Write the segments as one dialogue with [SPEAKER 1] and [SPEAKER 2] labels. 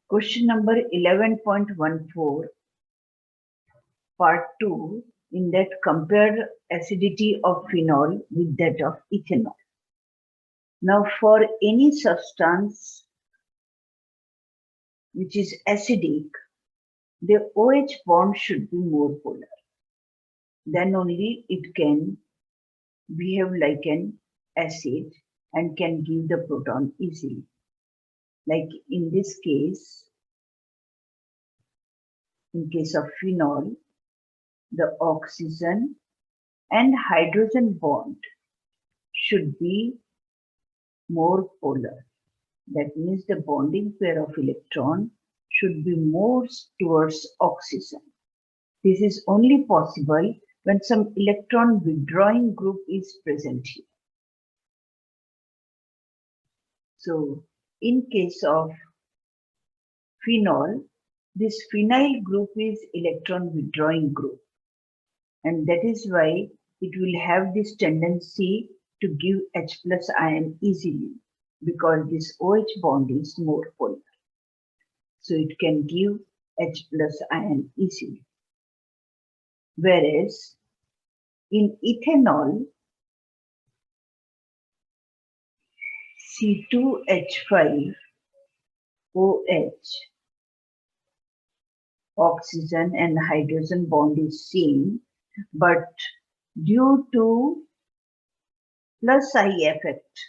[SPEAKER 1] Question number 11.14, part 2, in that compare acidity of phenol with that of ethanol. Now, for any substance which is acidic, the OH bond should be more polar. Then only it can behave like an acid and can give the proton easily. Like in this case, in case of phenol, the oxygen and hydrogen bond should be more polar. That means the bonding pair of electron should be more towards oxygen. This is only possible when some electron withdrawing group is present here. So, in case of phenol, this phenyl group is electron withdrawing group, and that is why it will have this tendency to give H plus ion easily, because this OH bond is more polar. So it can give H plus ion easily. Whereas in ethanol, C2H5OH, oxygen and hydrogen bond is same, but due to plus I effect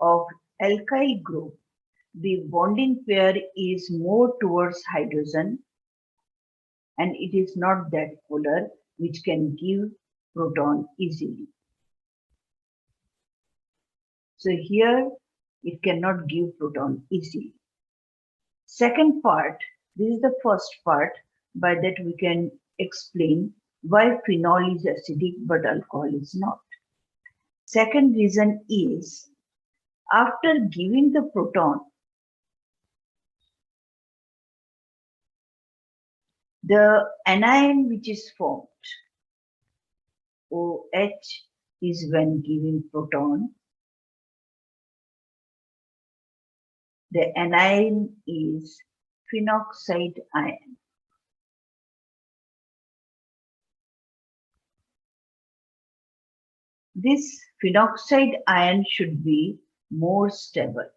[SPEAKER 1] of alkyl group, the bonding pair is more towards hydrogen and it is not that polar, which can give proton easily. So here it cannot give proton easily. Second part, this is the first part, by that we can explain why phenol is acidic but alcohol is not. Second reason is, after giving the proton, the anion which is formed, OH, is when giving proton, the anion is phenoxide ion. This phenoxide ion should be more stable.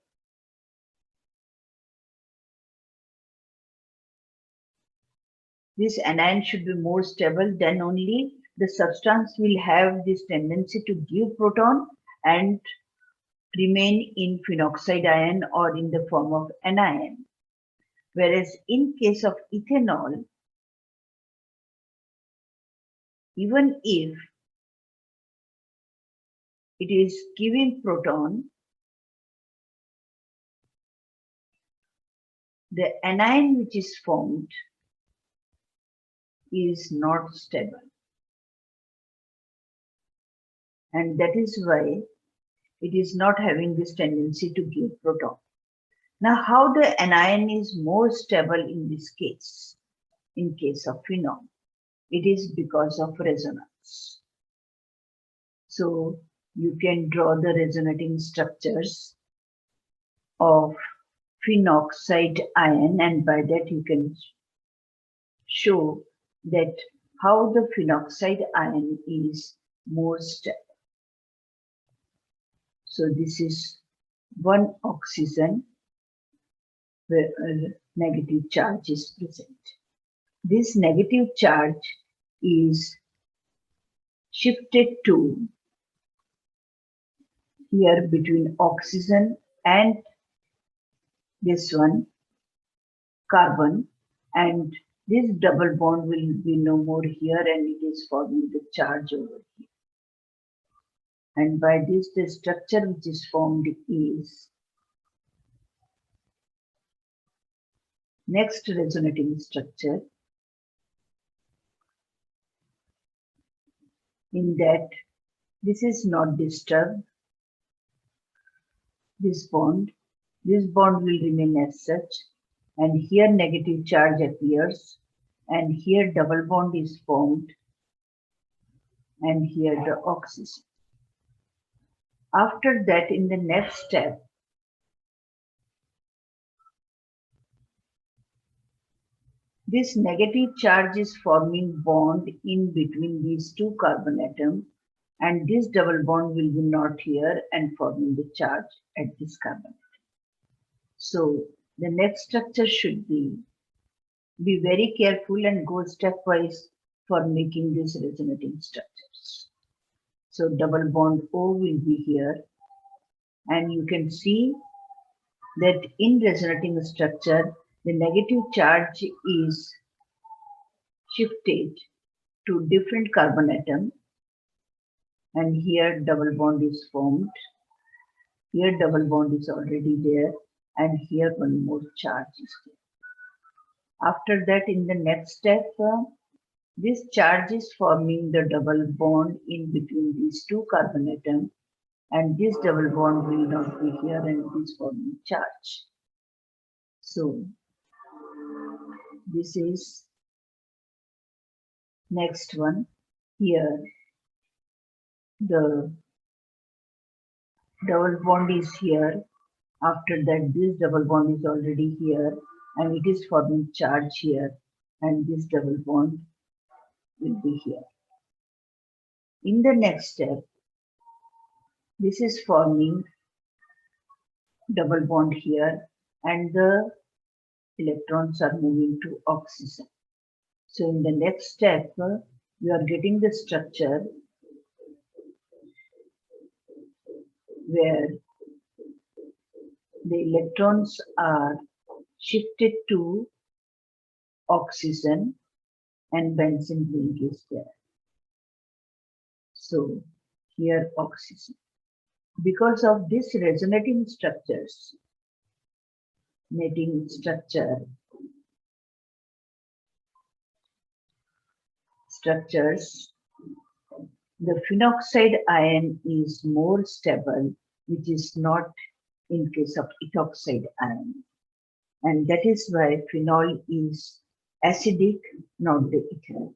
[SPEAKER 1] This anion should be more stable, then only the substance will have this tendency to give proton and remain in phenoxide ion or in the form of anion. Whereas in case of ethanol, even if it is giving proton, the anion which is formed is not stable. And that is why it is not having this tendency to give proton. Now, how the anion is more stable in this case, in case of phenol? It is because of resonance. So you can draw the resonating structures of phenoxide ion, and by that you can show that how the phenoxide ion is more stable. So this is one oxygen where a negative charge is present. This negative charge is shifted to here between oxygen and this one, carbon, and this double bond will be no more here, and it is forming the charge over here. And by this, the structure which is formed is next resonating structure, in that this is not disturbed, this bond will remain as such, and here negative charge appears, and here double bond is formed, and here the oxygen. After that, in the next step, This negative charge is forming bond in between these two carbon atoms, and this double bond will be not here and forming the charge at this carbon. So the next structure should be very careful and go stepwise for making these resonating structures. So double bond O will be here, and you can see that in resonating structure, the negative charge is shifted to different carbon atom, and here double bond is formed. Here double bond is already there, and here one more charge is there. After that, in the next step, this charge is forming the double bond in between these two carbon atoms, and this double bond will not be here and it is forming charge. So this is next one. Here the double bond is here. After that, this double bond is already here and it is forming charge here, and this double bond will be here. In the next step, this is forming double bond here, and the electrons are moving to oxygen. So in the next step, we are getting the structure where the electrons are shifted to oxygen and benzene ring is there. So here oxygen. Because of this resonating structures, the phenoxide ion is more stable, which is not in case of ethoxide ion. And that is why phenol is acidic, not the ethyl.